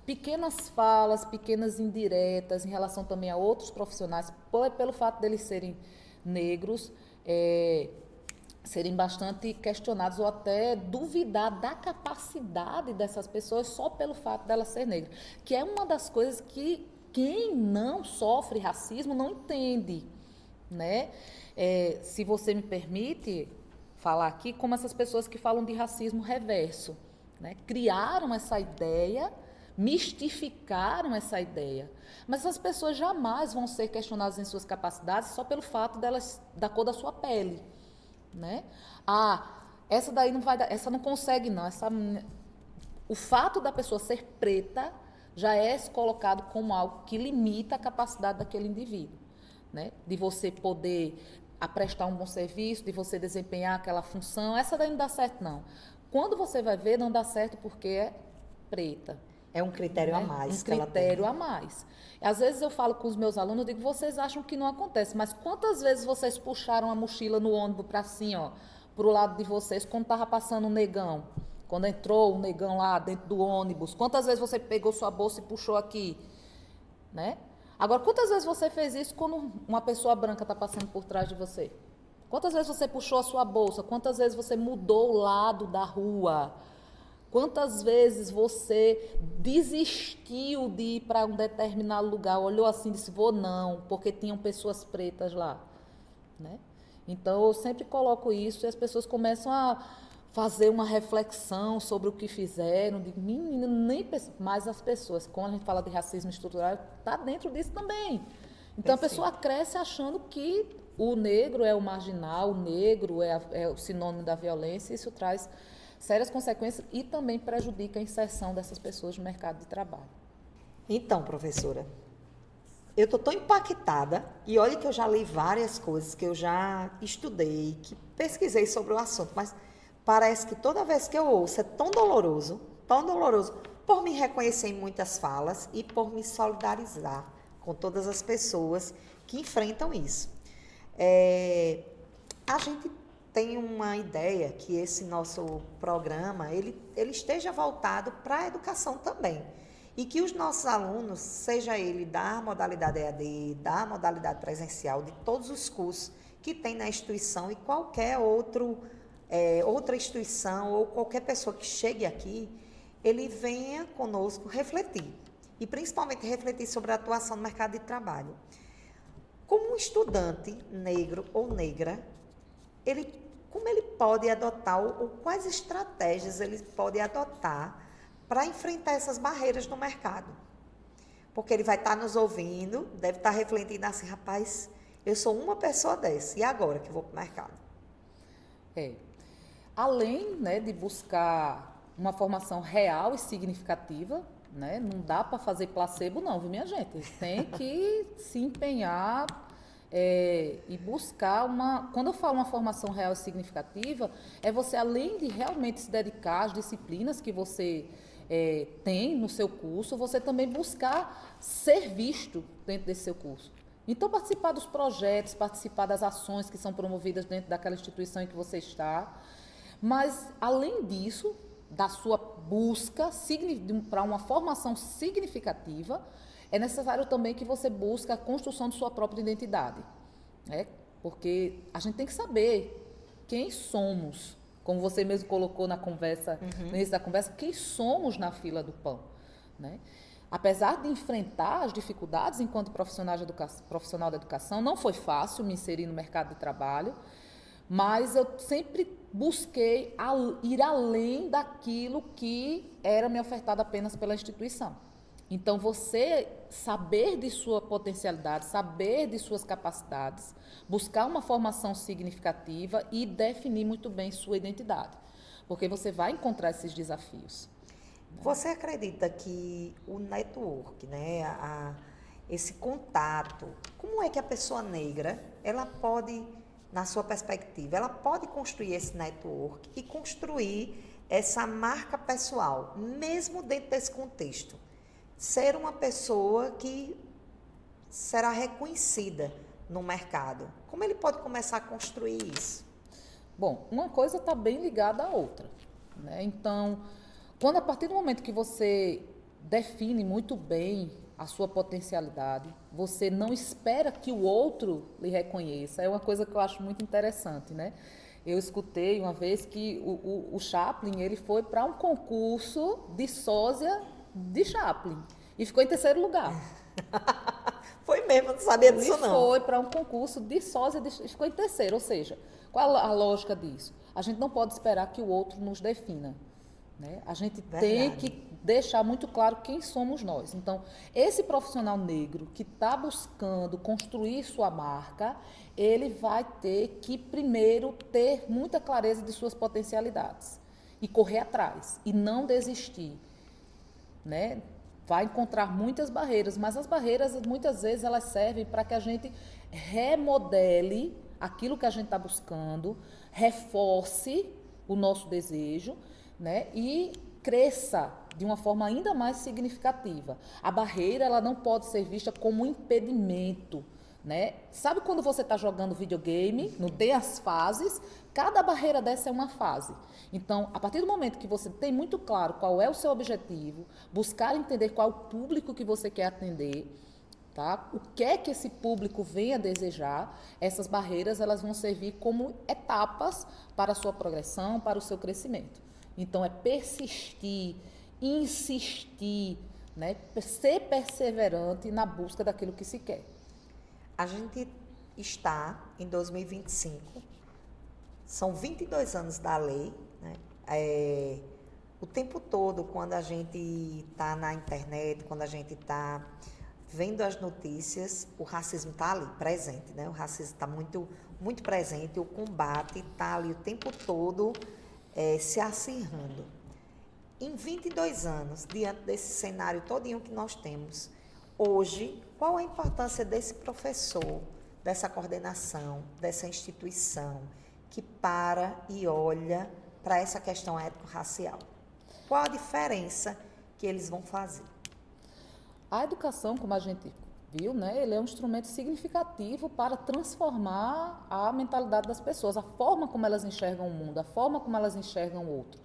pequenas falas, pequenas indiretas em relação também a outros profissionais, pelo fato deles serem negros, serem bastante questionados ou até duvidar da capacidade dessas pessoas só pelo fato delas ser negras, que é uma das coisas que quem não sofre racismo não entende, né? Se você me permite falar aqui, como essas pessoas que falam de racismo reverso, né? Criaram essa ideia, mistificaram essa ideia, mas essas pessoas jamais vão ser questionadas em suas capacidades só pelo fato da cor da sua pele. Né? Essa daí não vai dar, essa não consegue não. O fato da pessoa ser preta já é colocado como algo que limita a capacidade daquele indivíduo, né? De você poder prestar um bom serviço, de você desempenhar aquela função. Essa daí não dá certo não. Quando você vai ver, não dá certo porque é preta. É um critério a mais. Um critério a mais. Às vezes eu falo com os meus alunos, eu digo, vocês acham que não acontece, mas quantas vezes vocês puxaram a mochila no ônibus para assim, ó, pro lado de vocês, quando estava passando um negão? Quando entrou o negão lá dentro do ônibus, quantas vezes você pegou sua bolsa e puxou aqui? Né? Agora, quantas vezes você fez isso quando uma pessoa branca está passando por trás de você? Quantas vezes você puxou a sua bolsa? Quantas vezes você mudou o lado da rua? Quantas vezes você desistiu de ir para um determinado lugar, olhou assim e disse, vou não, porque tinham pessoas pretas lá, né? Então, eu sempre coloco isso e as pessoas começam a fazer uma reflexão sobre o que fizeram, de menina, nem mais as pessoas, quando a gente fala de racismo estrutural, está dentro disso também. Então, a pessoa cresce achando que o negro é o marginal, o negro é o sinônimo da violência, e isso traz sérias consequências e também prejudica a inserção dessas pessoas no mercado de trabalho. Então, professora, eu estou tão impactada, e olha que eu já li várias coisas, que eu já estudei, que pesquisei sobre o assunto, mas parece que toda vez que eu ouço é tão doloroso, por me reconhecer em muitas falas e por me solidarizar com todas as pessoas que enfrentam isso. A gente tem uma ideia que esse nosso programa ele esteja voltado para a educação também. E que os nossos alunos, seja ele da modalidade EAD, da modalidade presencial, de todos os cursos que tem na instituição e qualquer outra instituição ou qualquer pessoa que chegue aqui, ele venha conosco refletir, e principalmente refletir sobre a atuação no mercado de trabalho. Como um estudante negro ou negra, como ele pode adotar, ou quais estratégias ele pode adotar para enfrentar essas barreiras no mercado? Porque ele vai estar nos ouvindo, deve estar refletindo assim, rapaz, eu sou uma pessoa dessa, e agora que eu vou para o mercado? Além, né, de buscar uma formação real e significativa, né, não dá para fazer placebo não, viu, minha gente? Tem que se empenhar e buscar uma... Quando eu falo uma formação real e significativa, é você, além de realmente se dedicar às disciplinas que você tem no seu curso, você também buscar ser visto dentro desse seu curso. Então, participar dos projetos, participar das ações que são promovidas dentro daquela instituição em que você está. Mas, além disso, da sua busca para uma formação significativa, é necessário também que você busque a construção de sua própria identidade. Né? Porque a gente tem que saber quem somos, como você mesmo colocou na conversa, no início da conversa, quem somos na fila do pão. Né? Apesar de enfrentar as dificuldades enquanto profissional da educação, não foi fácil me inserir no mercado de trabalho, mas eu sempre busquei ir além daquilo que era me ofertado apenas pela instituição. Então, você saber de sua potencialidade, saber de suas capacidades, buscar uma formação significativa e definir muito bem sua identidade, porque você vai encontrar esses desafios. Você acredita que o network, né, esse contato, como é que a pessoa negra, ela pode, na sua perspectiva, ela pode construir esse network e construir essa marca pessoal, mesmo dentro desse contexto? Ser uma pessoa que será reconhecida no mercado. Como ele pode começar a construir isso? Bom, uma coisa está bem ligada à outra. Né? Então, quando a partir do momento que você define muito bem a sua potencialidade, você não espera que o outro lhe reconheça. É uma coisa que eu acho muito interessante, né? Eu escutei uma vez que o Chaplin, ele foi para um concurso de sósia de Chaplin e ficou em terceiro lugar. Foi mesmo, não sabia disso não. Ele foi para um concurso de sósia e ficou em terceiro, ou seja, qual a lógica disso? A gente não pode esperar que o outro nos defina. Né? A gente tem que deixar muito claro quem somos nós. Então, esse profissional negro que está buscando construir sua marca, ele vai ter que primeiro ter muita clareza de suas potencialidades e correr atrás e não desistir. Né? Vai encontrar muitas barreiras, mas as barreiras muitas vezes elas servem para que a gente remodele aquilo que a gente está buscando, reforce o nosso desejo, né? E cresça de uma forma ainda mais significativa. A barreira ela não pode ser vista como um impedimento. Né? Sabe quando você está jogando videogame, não tem as fases? Cada barreira dessa é uma fase. Então, a partir do momento que você tem muito claro qual é o seu objetivo, buscar entender qual é o público que você quer atender, tá? O que é que esse público vem a desejar, essas barreiras elas vão servir como etapas para a sua progressão, para o seu crescimento. Então, é persistir, insistir, né? Ser perseverante na busca daquilo que se quer. A gente está em 2025, são 22 anos da lei, né? O tempo todo, quando a gente está na internet, quando a gente está vendo as notícias, o racismo está ali, presente, né? O racismo está muito, muito presente, o combate está ali o tempo todo se acirrando. Em 22 anos, diante desse cenário todinho que nós temos, hoje, qual a importância desse professor, dessa coordenação, dessa instituição, que para e olha para essa questão étnico-racial? Qual a diferença que eles vão fazer? A educação, como a gente viu, né, ele é um instrumento significativo para transformar a mentalidade das pessoas, a forma como elas enxergam o mundo, a forma como elas enxergam o outro.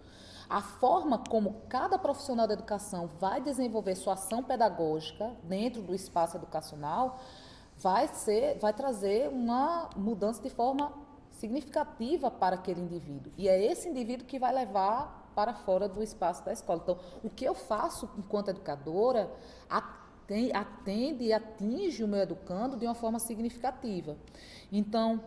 A forma como cada profissional da educação vai desenvolver sua ação pedagógica dentro do espaço educacional vai trazer uma mudança de forma significativa para aquele indivíduo. E é esse indivíduo que vai levar para fora do espaço da escola. Então, o que eu faço enquanto educadora atende e atinge o meu educando de uma forma significativa. Então,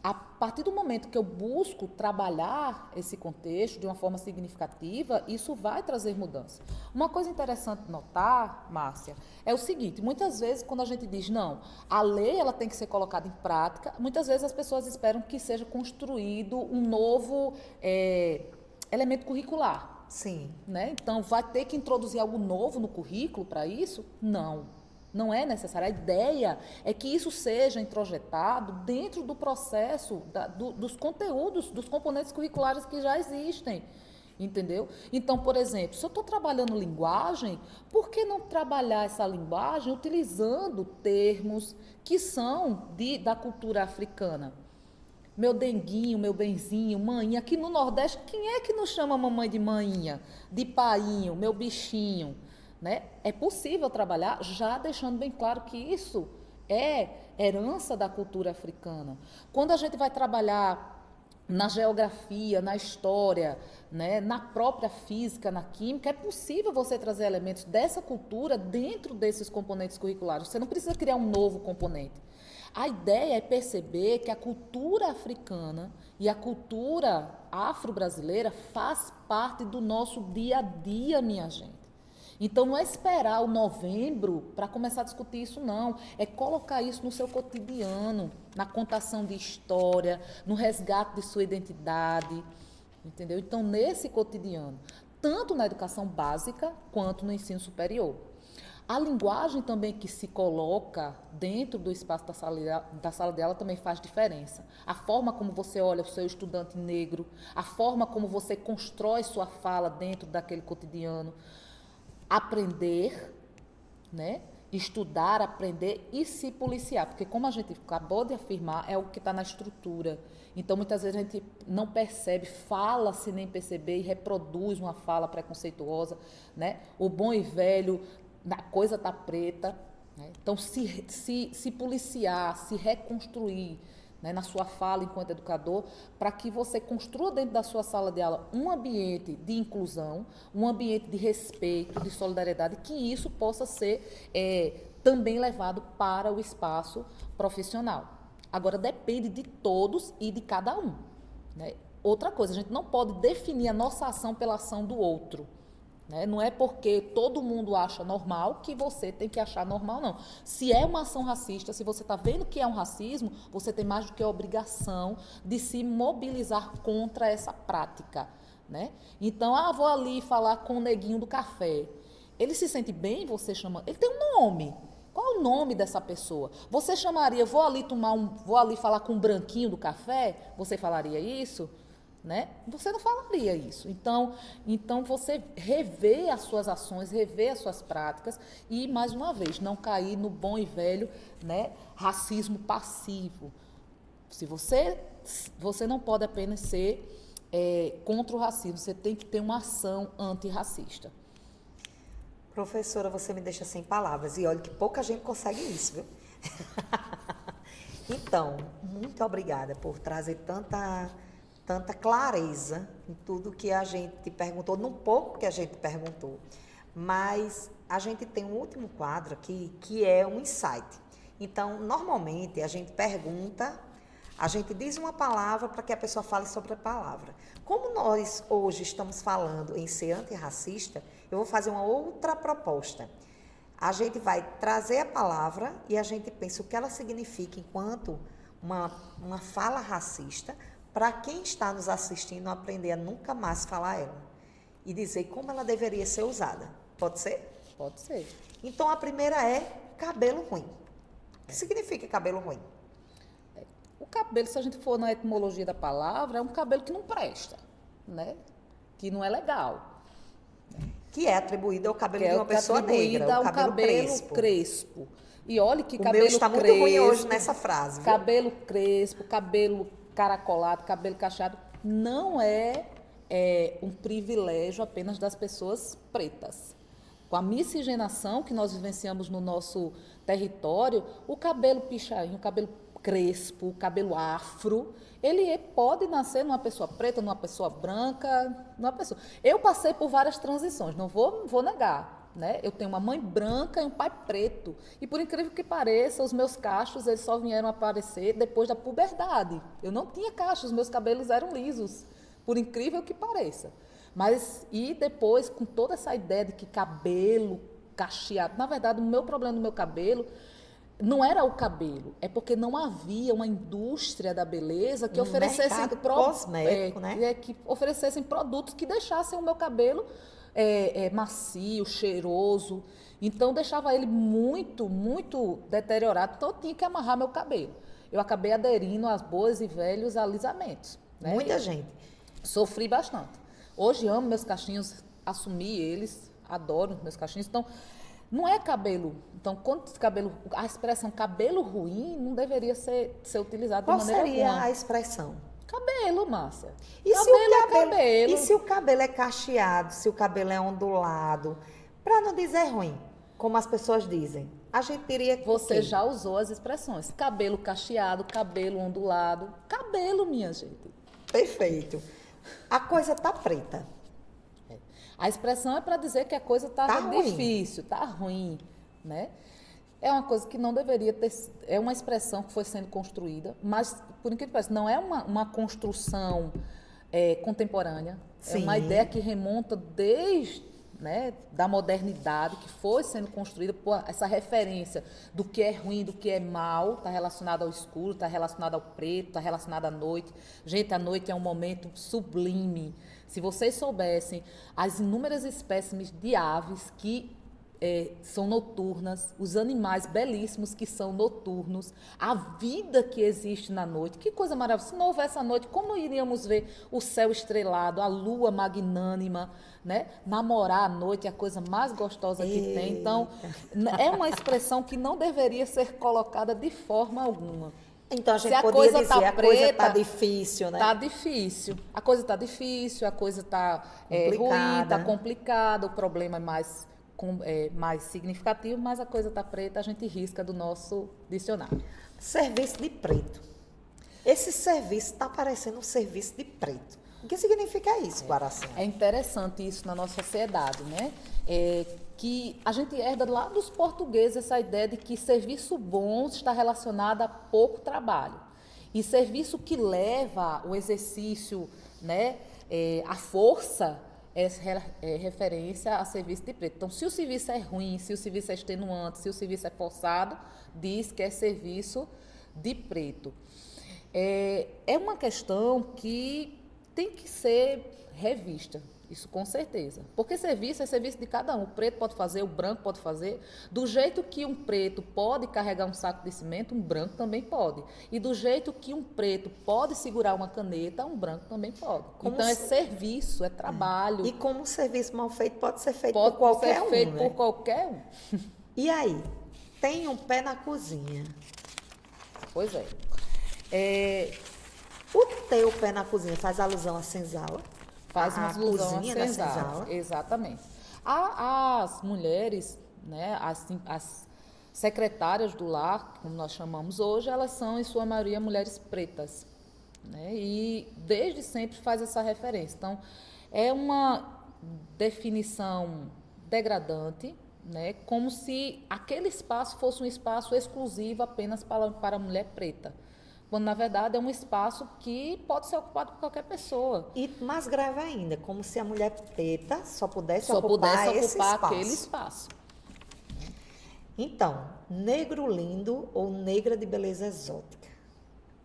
a partir do momento que eu busco trabalhar esse contexto de uma forma significativa, isso vai trazer mudança. Uma coisa interessante notar, Márcia, é o seguinte: muitas vezes quando a gente diz, não, a lei ela tem que ser colocada em prática, muitas vezes as pessoas esperam que seja construído um novo elemento curricular. Sim. Né? Então, vai ter que introduzir algo novo no currículo para isso? Não. Não é necessário. A ideia é que isso seja introjetado dentro do processo dos conteúdos, dos componentes curriculares que já existem. Entendeu? Então, por exemplo, se eu estou trabalhando linguagem, por que não trabalhar essa linguagem utilizando termos que são da cultura africana? Meu denguinho, meu benzinho, maninha. Aqui no Nordeste, quem é que nos chama mamãe de maninha? De painho, meu bichinho? Né? É possível trabalhar já deixando bem claro que isso é herança da cultura africana. Quando a gente vai trabalhar na geografia, na história, né, na própria física, na química, é possível você trazer elementos dessa cultura dentro desses componentes curriculares. Você não precisa criar um novo componente. A ideia é perceber que a cultura africana e a cultura afro-brasileira faz parte do nosso dia a dia, minha gente. Então, não é esperar o novembro para começar a discutir isso, não. É colocar isso no seu cotidiano, na contação de história, no resgate de sua identidade, entendeu? Então, nesse cotidiano, tanto na educação básica quanto no ensino superior. A linguagem também que se coloca dentro do espaço da sala de aula também faz diferença. A forma como você olha o seu estudante negro, a forma como você constrói sua fala dentro daquele cotidiano. Aprender, né? Estudar, aprender e se policiar, porque como a gente acabou de afirmar, é o que está na estrutura. Então, muitas vezes a gente não percebe, fala sem nem perceber e reproduz uma fala preconceituosa, né? O bom e velho, a coisa está preta, né? Então, se policiar, se reconstruir, né, na sua fala enquanto educador, para que você construa dentro da sua sala de aula um ambiente de inclusão, um ambiente de respeito, de solidariedade, que isso possa ser também levado para o espaço profissional. Agora, depende de todos e de cada um. Né? Outra coisa, a gente não pode definir a nossa ação pela ação do outro. Né? Não é porque todo mundo acha normal que você tem que achar normal, não. Se é uma ação racista, se você está vendo que é um racismo, você tem mais do que a obrigação de se mobilizar contra essa prática. Né? Então, vou ali falar com o neguinho do café. Ele se sente bem, você chama... Ele tem um nome. Qual é o nome dessa pessoa? Você chamaria, vou ali falar com o branquinho do café? Você falaria isso? Né? Você não falaria isso. Então você rever as suas ações, rever as suas práticas e, mais uma vez, não cair no bom e velho, né, racismo passivo. Se você não pode apenas ser contra o racismo, você tem que ter uma ação antirracista. Professora, você me deixa sem palavras. E olha que pouca gente consegue isso, viu? Então, muito obrigada por trazer tanta clareza em tudo que a gente perguntou, num pouco que a gente perguntou. Mas a gente tem um último quadro aqui, que é um insight. Então, normalmente, a gente pergunta, a gente diz uma palavra para que a pessoa fale sobre a palavra. Como nós hoje estamos falando em ser antirracista, eu vou fazer uma outra proposta. A gente vai trazer a palavra e a gente pensa o que ela significa enquanto uma fala racista, para quem está nos assistindo aprender a nunca mais falar ela e dizer como ela deveria ser usada. Pode ser? Pode ser. Então, a primeira é cabelo ruim. O que significa cabelo ruim? O cabelo, se a gente for na etimologia da palavra, é um cabelo que não presta, né? Que não é legal. Que é atribuído ao cabelo de uma pessoa negra, o cabelo crespo. E olha que o cabelo meu está crespo, muito ruim hoje nessa frase. Viu? Cabelo crespo, cabelo caracolado, cabelo cacheado, não é um privilégio apenas das pessoas pretas. Com a miscigenação que nós vivenciamos no nosso território, o cabelo pichain, o cabelo crespo, cabelo afro, ele pode nascer numa pessoa preta, numa pessoa branca, numa pessoa... Eu passei por várias transições, não vou negar, né? Eu tenho uma mãe branca e um pai preto. E por incrível que pareça, os meus cachos eles só vieram aparecer depois da puberdade. Eu não tinha cachos, os meus cabelos eram lisos, por incrível que pareça. Mas, e depois, com toda essa ideia de que cabelo cacheado... Na verdade, o meu problema no meu cabelo não era o cabelo, é porque não havia uma indústria da beleza que oferecesse cosmético, né? Que oferecessem produtos que deixassem o meu cabelo macio, cheiroso. Então, deixava ele muito, muito deteriorado. Então, eu tinha que amarrar meu cabelo. Eu acabei aderindo aos bons e velhos alisamentos. Né? Muita gente. Sofri bastante. Hoje amo meus cachinhos, assumi eles, adoro meus cachinhos. Então, não é cabelo. Então, quando cabelo, a expressão cabelo ruim não deveria ser utilizada de maneira alguma. Qual seria a expressão? Cabelo, Márcia. E cabelo se o cabelo, é cabelo. E se o cabelo é cacheado, se o cabelo é ondulado? Para não dizer ruim, como as pessoas dizem. A gente diria que você já usou as expressões. Cabelo cacheado, cabelo ondulado. Cabelo, minha gente. Perfeito. A coisa tá preta. A expressão é para dizer que a coisa está difícil, está ruim, né? É uma coisa que não deveria ter... É uma expressão que foi sendo construída, mas, por incrível que pareça, não é uma construção contemporânea. Sim. É uma ideia que remonta desde, né, da modernidade, que foi sendo construída por essa referência do que é ruim, do que é mal, está relacionado ao escuro, está relacionado ao preto, está relacionado à noite. Gente, a noite é um momento sublime. Se vocês soubessem as inúmeras espécimes de aves que são noturnas, os animais belíssimos que são noturnos, a vida que existe na noite, que coisa maravilhosa. Se não houvesse a noite, como iríamos ver o céu estrelado, a lua magnânima, né? Namorar à noite é a coisa mais gostosa que tem. Então, é uma expressão que não deveria ser colocada de forma alguma. Então, a gente se a poderia coisa dizer, tá a preta, coisa tá difícil, né? Tá difícil. A coisa tá difícil, a coisa tá ruim, tá complicada, o problema é mais significativo, mas a coisa tá preta, a gente risca do nosso dicionário. Serviço de preto. Esse serviço está parecendo um serviço de preto. O que significa isso, Guaraciana? É interessante isso na nossa sociedade, né? Que a gente herda lá dos portugueses essa ideia de que serviço bom está relacionado a pouco trabalho. E serviço que leva o exercício, né, a força, é referência a serviço de preto. Então, se o serviço é ruim, se o serviço é extenuante, se o serviço é forçado, diz que é serviço de preto. É uma questão que tem que ser revista. Isso com certeza. Porque serviço é serviço de cada um. O preto pode fazer, o branco pode fazer. Do jeito que um preto pode carregar um saco de cimento, um branco também pode. E do jeito que um preto pode segurar uma caneta, um branco também pode. Então é serviço, é trabalho. E como um serviço mal feito pode ser feito por qualquer um. Pode ser feito por qualquer um. E aí? Tem um pé na cozinha. Pois é. O teu pé na cozinha faz alusão à senzala? Faz uma alusão à senzala. Exatamente. As mulheres, né, as secretárias do lar, como nós chamamos hoje, elas são, em sua maioria, mulheres pretas. Né, e desde sempre faz essa referência. Então, é uma definição degradante, né, como se aquele espaço fosse um espaço exclusivo apenas para a mulher preta. Quando, na verdade, é um espaço que pode ser ocupado por qualquer pessoa. E mais grave ainda, como se a mulher preta só pudesse ocupar aquele espaço. Então, negro lindo ou negra de beleza exótica.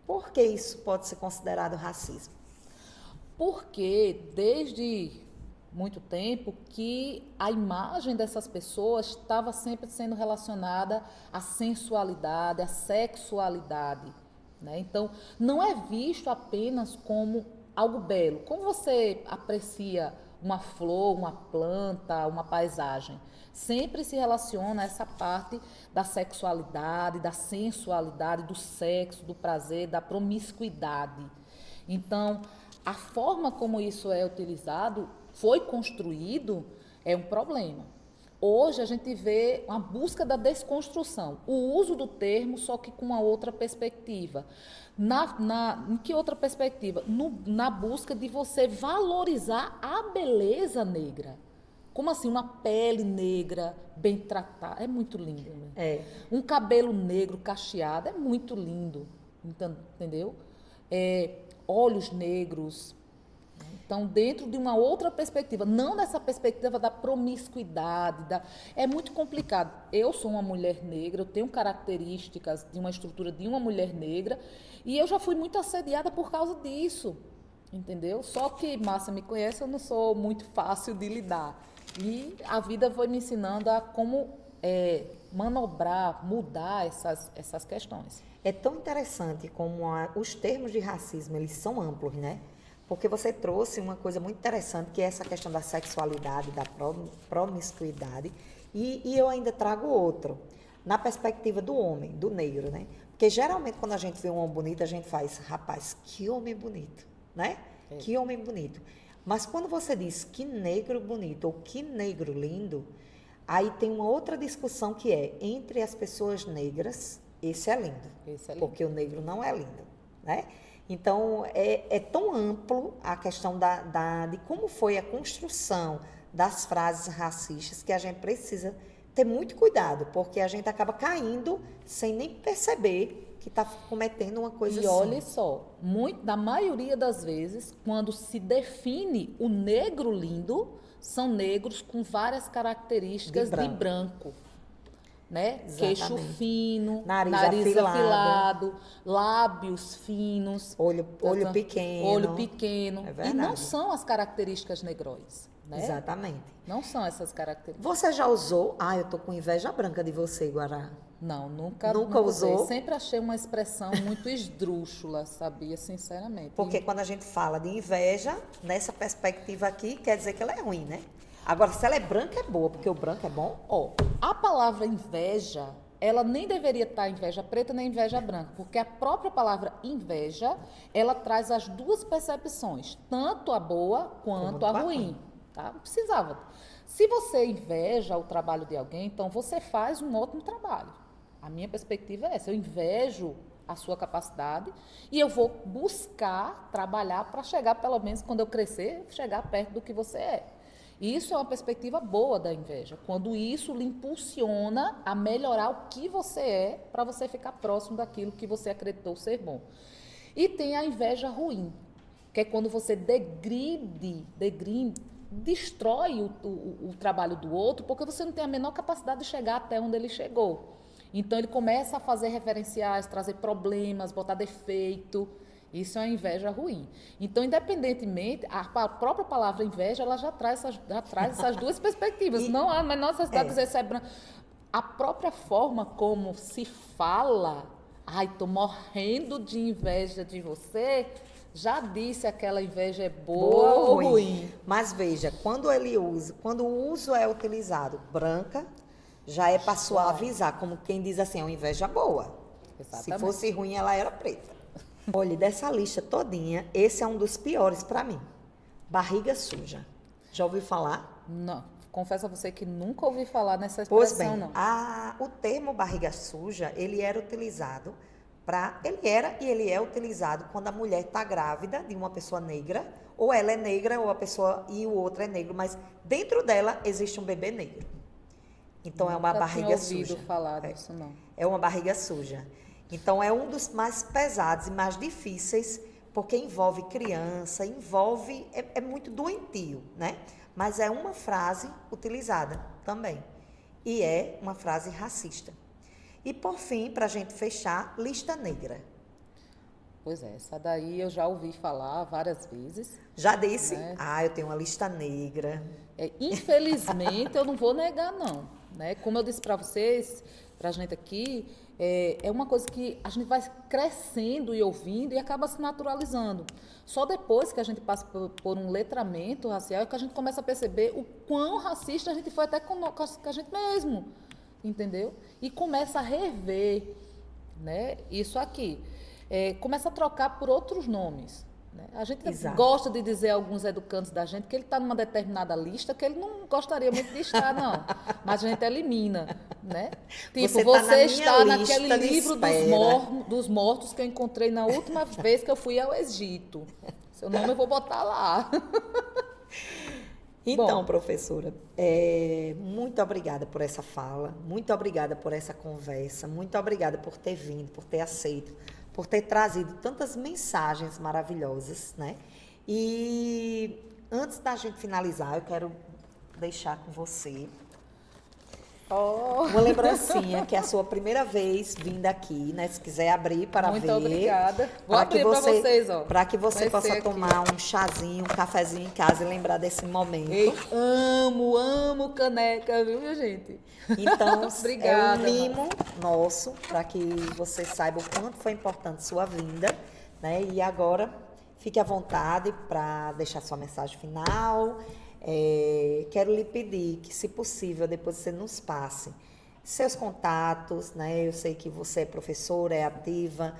Por que isso pode ser considerado racismo? Porque, desde muito tempo, que a imagem dessas pessoas estava sempre sendo relacionada à sensualidade, à sexualidade. Né? Então, não é visto apenas como algo belo. Como você aprecia uma flor, uma planta, uma paisagem? Sempre se relaciona a essa parte da sexualidade, da sensualidade, do sexo, do prazer, da promiscuidade. Então, a forma como isso é utilizado, foi construído, é um problema. Hoje a gente vê uma busca da desconstrução, o uso do termo, só que com uma outra perspectiva. Em que outra perspectiva? Na busca de você valorizar a beleza negra. Como assim? Uma pele negra, bem tratada. É muito lindo. Né? Um cabelo negro cacheado é muito lindo. Entendeu? Olhos negros. Então, dentro de uma outra perspectiva, não nessa perspectiva da promiscuidade. É muito complicado. Eu sou uma mulher negra, eu tenho características de uma estrutura de uma mulher negra e eu já fui muito assediada por causa disso, entendeu? Só que, Márcia me conhece, eu não sou muito fácil de lidar. E a vida foi me ensinando a como manobrar, mudar essas questões. É tão interessante como os termos de racismo, eles são amplos, né? Porque você trouxe uma coisa muito interessante, que é essa questão da sexualidade, da promiscuidade, e eu ainda trago outro, na perspectiva do homem, do negro, né? Porque geralmente quando a gente vê um homem bonito, a gente faz, rapaz, que homem bonito, né? Que homem bonito. Mas quando você diz que negro bonito ou que negro lindo, aí tem uma outra discussão que é, entre as pessoas negras, esse é lindo. Esse é lindo. Porque o negro não é lindo, né? Então, é tão amplo a questão de como foi a construção das frases racistas que a gente precisa ter muito cuidado, porque a gente acaba caindo sem nem perceber que está cometendo uma coisa assim. E olha só, na maioria das vezes, quando se define o negro lindo, são negros com várias características de branco. Né? Queixo fino, nariz afilado, lábios finos, olho pequeno. E não são as características negróis. Né? Exatamente. Não são essas características. Você já usou? Eu tô com inveja branca de você, Guará. Não, nunca usou. Usei. Sempre achei uma expressão muito esdrúxula, sabia, sinceramente. Porque quando a gente fala de inveja, nessa perspectiva aqui, quer dizer que ela é ruim, né? Agora, se ela é branca, é boa, porque o branco é bom. A palavra inveja, ela nem deveria estar inveja preta nem inveja branca, porque a própria palavra inveja, ela traz as duas percepções, tanto a boa quanto a ruim. Tá? Não precisava. Se você inveja o trabalho de alguém, então você faz um ótimo trabalho. A minha perspectiva é essa, eu invejo a sua capacidade e eu vou buscar trabalhar para chegar, pelo menos quando eu crescer, chegar perto do que você é. Isso é uma perspectiva boa da inveja, quando isso lhe impulsiona a melhorar o que você é para você ficar próximo daquilo que você acreditou ser bom. E tem a inveja ruim, que é quando você destrói o trabalho do outro, porque você não tem a menor capacidade de chegar até onde ele chegou. Então ele começa a fazer referenciais, trazer problemas, botar defeito. Isso é uma inveja ruim. Então, independentemente, a própria palavra inveja, ela já traz essas duas perspectivas. Não há a menor necessidade de dizer se é branco. A própria forma como se fala, estou morrendo de inveja de você, já disse aquela inveja é boa ou ruim. Mas veja, quando o uso é utilizado branca, já é para suavizar, como quem diz assim, é uma inveja boa. Exatamente. Se fosse ruim, ela era preta. Olha, dessa lista todinha, esse é um dos piores para mim. Barriga suja. Já ouviu falar? Não. Confesso a você que nunca ouvi falar nessa expressão, pois bem, não. O termo barriga suja, ele era utilizado ele é utilizado quando a mulher está grávida de uma pessoa negra, ou ela é negra, ou a pessoa e o outro é negro, mas dentro dela existe um bebê negro. Então é uma barriga suja. Não ouvido falar disso, não. É uma barriga suja. Então, é um dos mais pesados e mais difíceis, porque envolve criança, é muito doentio, né? Mas é uma frase utilizada também. E é uma frase racista. E, por fim, para a gente fechar, lista negra. Pois é, essa daí eu já ouvi falar várias vezes. Já disse? Né? Eu tenho uma lista negra. Infelizmente, eu não vou negar, não. Né? Como eu disse para vocês, para a gente aqui, é uma coisa que a gente vai crescendo e ouvindo e acaba se naturalizando. Só depois que a gente passa por um letramento racial é que a gente começa a perceber o quão racista a gente foi até com a gente mesmo, entendeu? E começa a rever, né, isso aqui. Começa a trocar por outros nomes. né? A gente Exato. gosta de dizer a alguns educandos da gente que ele está numa determinada lista que ele não gostaria muito de estar, não. Mas a gente elimina, né? Tipo, Você tá na minha está lista naquele de livro espera. dos mortos que eu encontrei na última vez que eu fui ao Egito. Seu nome eu vou botar lá. Então, Bom, professora, muito obrigada por essa fala, muito obrigada por essa conversa, muito obrigada por ter vindo, por ter aceito, por ter trazido tantas mensagens maravilhosas, né? E antes da gente finalizar, eu quero deixar com você oh, uma lembrancinha, que é a sua primeira vez vindo aqui, né? Se quiser abrir para muito ver. obrigada. Vou Para que abrir para você, vocês, ó. para que você Vai possa ser aqui. tomar um chazinho, um cafezinho em casa e lembrar desse momento. Ei, amo caneca, viu, minha gente? Então, Obrigada, é um mimo nosso para que você saiba o quanto foi importante sua vinda, né? E agora, fique à vontade para deixar sua mensagem final. Quero lhe pedir que, se possível, depois você nos passe seus contatos, né? Eu sei que você é professora, é ativa,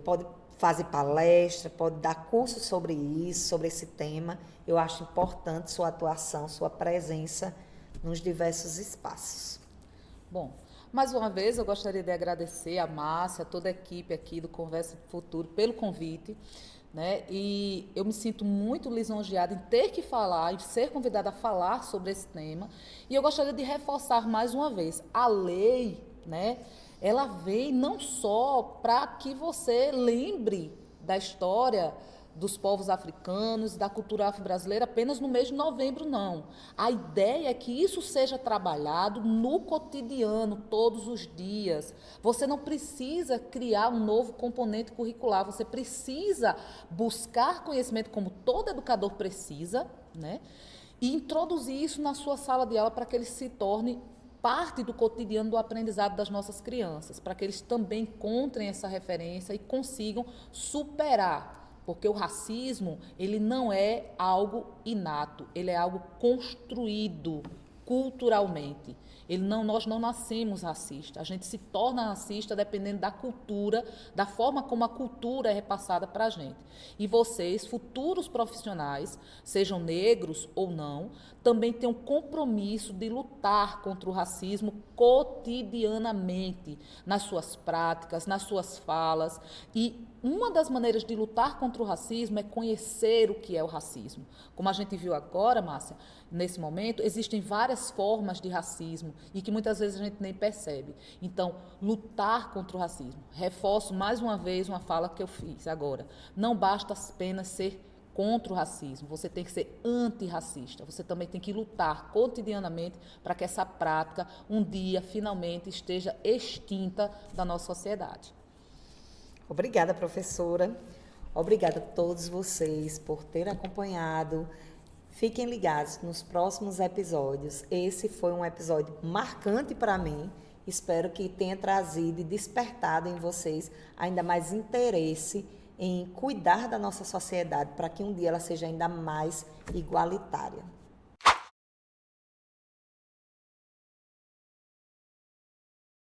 pode fazer palestra, pode dar curso sobre isso, sobre esse tema. Eu acho importante sua atuação, sua presença nos diversos espaços. Bom, mais uma vez eu gostaria de agradecer a Márcia, toda a equipe aqui do Conversa do Futuro pelo convite, né? E eu me sinto muito lisonjeada em ter que falar, em ser convidada a falar sobre esse tema. E eu gostaria de reforçar mais uma vez, a lei, né? Ela vem não só para que você lembre da história dos povos africanos, da cultura afro-brasileira apenas no mês de novembro, não. A ideia é que isso seja trabalhado no cotidiano, todos os dias. Você não precisa criar um novo componente curricular, você precisa buscar conhecimento, como todo educador precisa, né? E introduzir isso na sua sala de aula para que ele se torne parte do cotidiano do aprendizado das nossas crianças, para que eles também encontrem essa referência e consigam superar. Porque o racismo, ele não é algo inato, ele é algo construído culturalmente. Nós não nascemos racistas, a gente se torna racista dependendo da cultura, da forma como a cultura é repassada para a gente. E vocês, futuros profissionais, sejam negros ou não, também têm um compromisso de lutar contra o racismo cotidianamente, nas suas práticas, nas suas falas. E uma das maneiras de lutar contra o racismo é conhecer o que é o racismo. Como a gente viu agora, Márcia, nesse momento, existem várias formas de racismo e que muitas vezes a gente nem percebe. Então, lutar contra o racismo. Reforço mais uma vez uma fala que eu fiz agora. Não basta apenas ser contra o racismo, você tem que ser antirracista. Você também tem que lutar cotidianamente para que essa prática um dia finalmente esteja extinta da nossa sociedade. Obrigada, professora. Obrigada a todos vocês por terem acompanhado. Fiquem ligados nos próximos episódios. Esse foi um episódio marcante para mim. Espero que tenha trazido e despertado em vocês ainda mais interesse em cuidar da nossa sociedade para que um dia ela seja ainda mais igualitária.